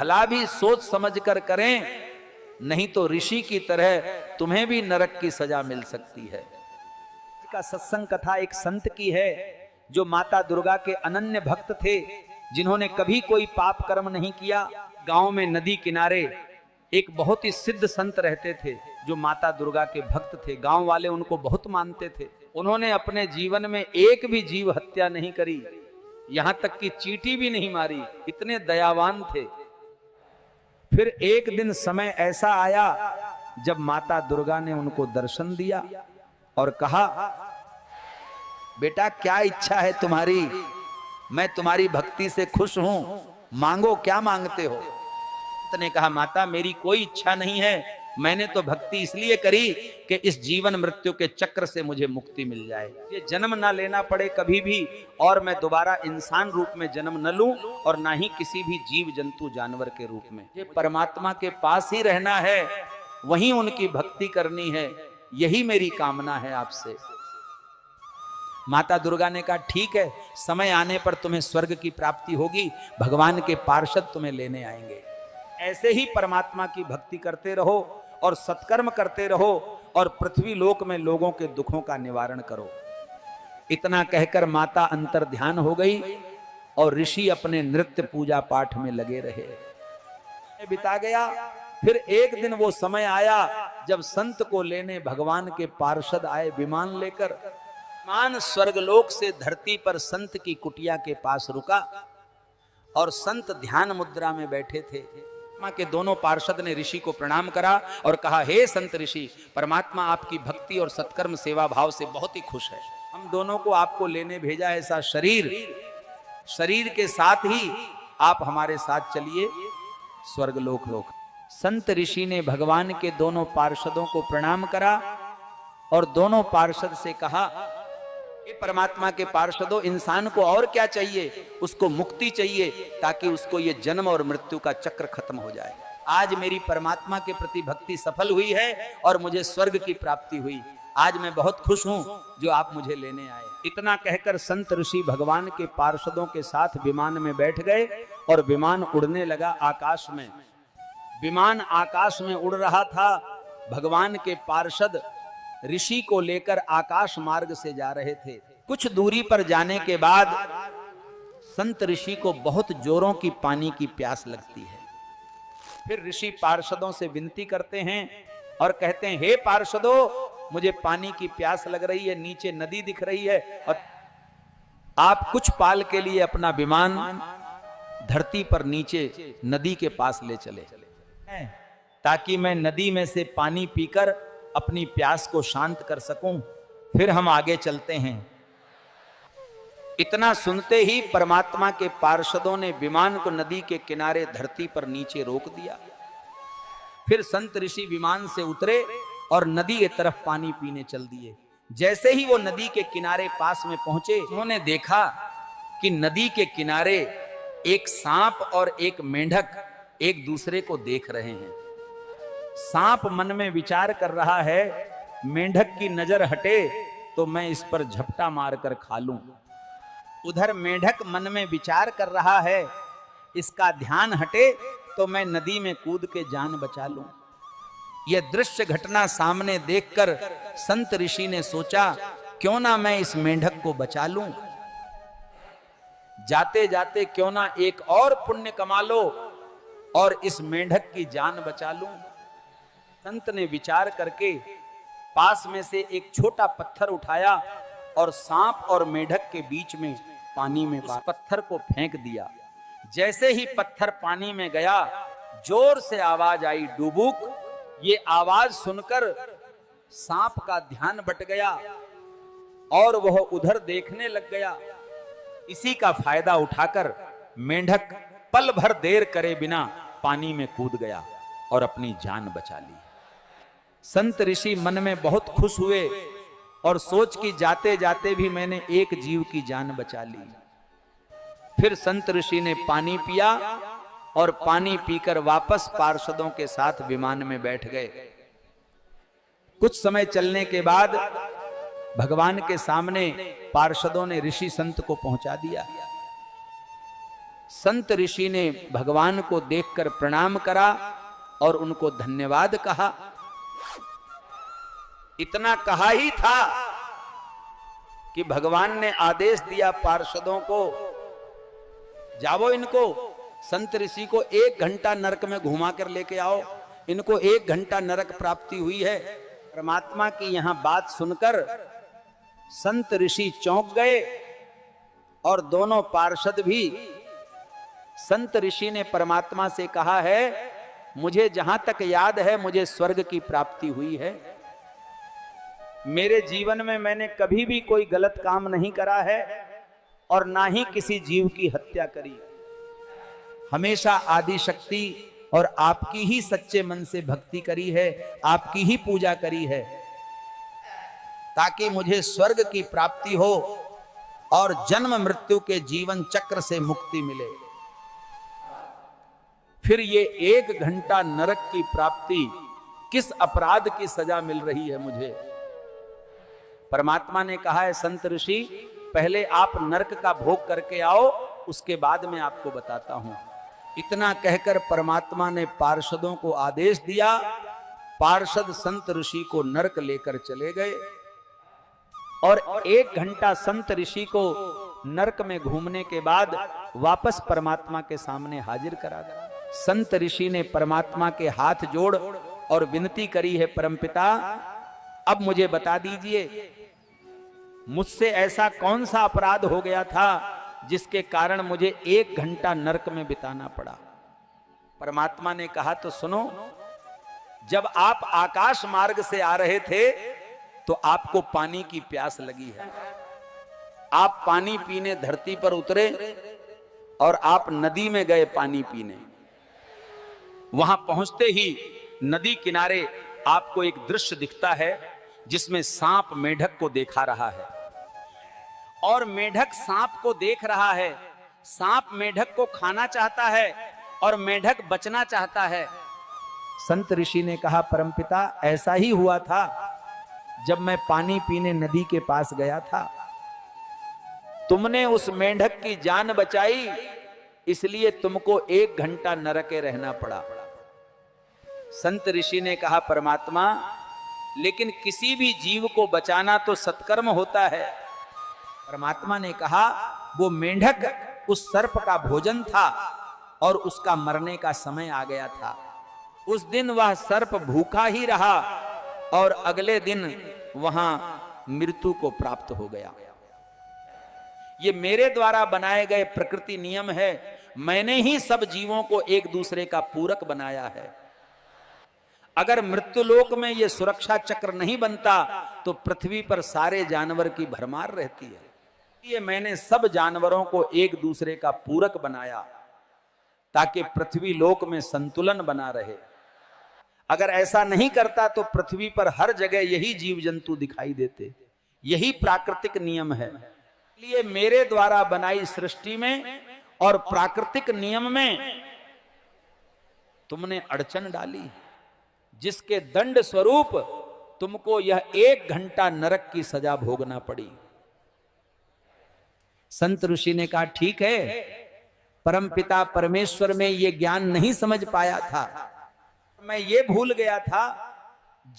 भला भी सोच समझ कर करें, नहीं तो ऋषि की तरह तुम्हें भी नरक की सजा मिल सकती है। का सत्संग कथा एक संत की है जो माता दुर्गा के अनन्य भक्त थे, जिन्होंने कभी कोई पाप कर्म नहीं किया। गांव में नदी किनारे एक बहुत ही सिद्ध संत रहते थे जो माता दुर्गा के भक्त थे। गांव वाले उनको बहुत मानते थे। उन्होंने अपने जीवन में एक भी जीव हत्या नहीं करी, यहां तक कि चींटी भी नहीं मारी, इतने दयावान थे। फिर एक दिन समय ऐसा आया जब माता दुर्गा ने उनको दर्शन दिया और कहा, बेटा क्या इच्छा है तुम्हारी? मैं तुम्हारी भक्ति से खुश हूं, मांगो, क्या मांगते हो? ने कहा, माता मेरी कोई इच्छा नहीं है, मैंने तो भक्ति इसलिए करी कि इस जीवन मृत्यु के चक्र से मुझे मुक्ति मिल जाए, ये जन्म ना लेना पड़े कभी भी, और मैं दोबारा इंसान रूप में जन्म न लूं और ना ही किसी भी जीव जंतु जानवर के रूप में। ये परमात्मा के पास ही रहना है, वहीं उनकी भक्ति करनी है, यही मेरी कामना है आपसे। माता दुर्गा ने कहा, ठीक है, समय आने पर तुम्हें स्वर्ग की प्राप्ति होगी, भगवान के पार्षद तुम्हें लेने आएंगे। ऐसे ही परमात्मा की भक्ति करते रहो और सत्कर्म करते रहो और पृथ्वी लोक में लोगों के दुखों का निवारण करो। इतना कहकर माता अंतर ध्यान हो गई और ऋषि अपने नृत्य पूजा पाठ में लगे रहे। बिता गया। फिर एक दिन वो समय आया जब संत को लेने भगवान के पार्षद आए विमान लेकर। विमान स्वर्गलोक से धरती पर संत की कुटिया के पास रुका और संत ध्यान मुद्रा में बैठे थे। के दोनों पार्षद ने ऋषि को प्रणाम करा और कहा, हे संत ऋषि, परमात्मा आपकी भक्ति और सत्कर्म सेवा भाव से बहुत ही खुश है। हम दोनों को आपको लेने भेजा, ऐसा शरीर के साथ ही आप हमारे साथ चलिए स्वर्गलोक लोक। संत ऋषि ने भगवान के दोनों पार्षदों को प्रणाम करा और दोनों पार्षद से कहा, ये परमात्मा के पार्षदों, इंसान को और क्या चाहिए? उसको मुक्ति चाहिए ताकि उसको ये जन्म और मृत्यु का चक्र खत्म हो जाए। आज मेरी परमात्मा के प्रति भक्ति सफल हुई है और मुझे स्वर्ग की प्राप्ति हुई। आज मैं बहुत खुश हूं जो आप मुझे लेने आए। इतना कहकर संत ऋषि भगवान के पार्षदों के साथ विमान में बैठ गए और विमान उड़ने लगा आकाश में। विमान आकाश में उड़ रहा था। भगवान के पार्षद ऋषि को लेकर आकाश मार्ग से जा रहे थे। कुछ दूरी पर जाने के बाद संत ऋषि को बहुत जोरों की पानी की प्यास लगती है। फिर ऋषि पार्षदों से विनती करते हैं और कहते हैं, हे पार्षदों, मुझे पानी की प्यास लग रही है, नीचे नदी दिख रही है और आप कुछ पाल के लिए अपना विमान धरती पर नीचे नदी के पास ले चले ताकि मैं नदी में से पानी पीकर अपनी प्यास को शांत कर सकूं, फिर हम आगे चलते हैं। इतना सुनते ही परमात्मा के पार्षदों ने विमान को नदी के किनारे धरती पर नीचे रोक दिया। फिर संत ऋषि विमान से उतरे और नदी की तरफ पानी पीने चल दिए। जैसे ही वो नदी के किनारे पास में पहुंचे, उन्होंने देखा कि नदी के किनारे एक सांप और एक मेंढक एक दूसरे को देख रहे हैं। सांप मन में विचार कर रहा है, मेंढक की नजर हटे तो मैं इस पर झपटा मारकर खा लूं। उधर मेंढक मन में विचार कर रहा है, इसका ध्यान हटे तो मैं नदी में कूद के जान बचा लूं। यह दृश्य घटना सामने देखकर संत ऋषि ने सोचा, क्यों ना मैं इस मेंढक को बचा लूं। जाते जाते क्यों ना एक और पुण्य कमा लो और इस मेंढक की जान बचा लूं। संत ने विचार करके पास में से एक छोटा पत्थर उठाया और सांप और मेंढक के बीच में पानी में उस पत्थर को फेंक दिया। जैसे ही पत्थर पानी में गया, जोर से आवाज आई, डुबुक। ये आवाज सुनकर सांप का ध्यान बट गया और वह उधर देखने लग गया। इसी का फायदा उठाकर मेंढक पल भर देर करे बिना पानी में कूद गया और अपनी जान बचा ली। संत ऋषि मन में बहुत खुश हुए और सोच कि जाते जाते भी मैंने एक जीव की जान बचा ली। फिर संत ऋषि ने पानी पिया और पानी पीकर वापस पार्षदों के साथ विमान में बैठ गए। कुछ समय चलने के बाद भगवान के सामने पार्षदों ने ऋषि संत को पहुंचा दिया। संत ऋषि ने भगवान को देखकर प्रणाम करा और उनको धन्यवाद कहा। इतना कहा ही था कि भगवान ने आदेश दिया पार्षदों को, जाओ इनको, संत ऋषि को 1 घंटा नरक में घुमा कर लेके आओ, इनको 1 घंटा नरक प्राप्ति हुई है। परमात्मा की यहां बात सुनकर संत ऋषि चौंक गए और दोनों पार्षद भी। संत ऋषि ने परमात्मा से कहा है, मुझे जहां तक याद है मुझे स्वर्ग की प्राप्ति हुई है, मेरे जीवन में मैंने कभी भी कोई गलत काम नहीं करा है और ना ही किसी जीव की हत्या करी, हमेशा आदि शक्ति और आपकी ही सच्चे मन से भक्ति करी है, आपकी ही पूजा करी है, ताकि मुझे स्वर्ग की प्राप्ति हो और जन्म मृत्यु के जीवन चक्र से मुक्ति मिले। फिर ये 1 घंटा नरक की प्राप्ति, किस अपराध की सजा मिल रही है मुझे? परमात्मा ने कहा है, संत ऋषि पहले आप नरक का भोग करके आओ, उसके बाद मैं आपको बताता हूं। इतना कहकर परमात्मा ने पार्षदों को आदेश दिया। पार्षद संत ऋषि को नरक लेकर चले गए और 1 घंटा संत ऋषि को नरक में घूमने के बाद वापस परमात्मा के सामने हाजिर करा गया। संत ऋषि ने परमात्मा के हाथ जोड़ और विनती करी है, परमपिता अब मुझे बता दीजिए, मुझसे ऐसा कौन सा अपराध हो गया था जिसके कारण मुझे 1 घंटा नरक में बिताना पड़ा? परमात्मा ने कहा, तो सुनो, जब आप आकाश मार्ग से आ रहे थे तो आपको पानी की प्यास लगी है, आप पानी पीने धरती पर उतरे और आप नदी में गए पानी पीने। वहां पहुंचते ही नदी किनारे आपको एक दृश्य दिखता है जिसमें सांप मेढक को देखा रहा है और मेढक सांप को देख रहा है। सांप मेढक को खाना चाहता है और मेढक बचना चाहता है। संत ऋषि ने कहा, परमपिता ऐसा ही हुआ था जब मैं पानी पीने नदी के पास गया था, तुमने उस मेढक की जान बचाई, इसलिए तुमको 1 घंटा नरके रहना पड़ा। संत ऋषि ने कहा, परमात्मा लेकिन किसी भी जीव को बचाना तो सत्कर्म होता है। परमात्मा ने कहा, वो मेंढक उस सर्प का भोजन था और उसका मरने का समय आ गया था। उस दिन वह सर्प भूखा ही रहा और अगले दिन वहां मृत्यु को प्राप्त हो गया। ये मेरे द्वारा बनाए गए प्रकृति नियम है, मैंने ही सब जीवों को एक दूसरे का पूरक बनाया है। अगर मृत्युलोक में ये सुरक्षा चक्र नहीं बनता तो पृथ्वी पर सारे जानवर की भरमार रहती है। ये मैंने सब जानवरों को एक दूसरे का पूरक बनाया ताकि पृथ्वी लोक में संतुलन बना रहे। अगर ऐसा नहीं करता तो पृथ्वी पर हर जगह यही जीव जंतु दिखाई देते। यही प्राकृतिक नियम है। इसलिए मेरे द्वारा बनाई सृष्टि में और प्राकृतिक नियम में तुमने अड़चन डाली, जिसके दंड स्वरूप तुमको यह 1 घंटा नरक की सजा भोगना पड़ी। संत ऋषि ने कहा, ठीक है, परमपिता परमेश्वर में यह ज्ञान नहीं समझ पाया था, मैं ये भूल गया था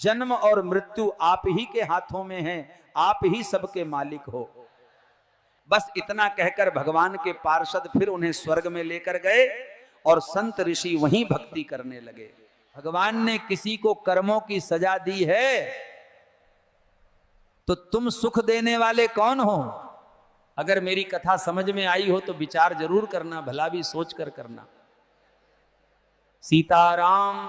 जन्म और मृत्यु आप ही के हाथों में है, आप ही सबके मालिक हो। बस इतना कहकर भगवान के पार्षद फिर उन्हें स्वर्ग में लेकर गए और संत ऋषि वहीं भक्ति करने लगे। भगवान ने किसी को कर्मों की सजा दी है तो तुम सुख देने वाले कौन हो? अगर मेरी कथा समझ में आई हो तो विचार जरूर करना, भला भी सोच कर करना। सीताराम।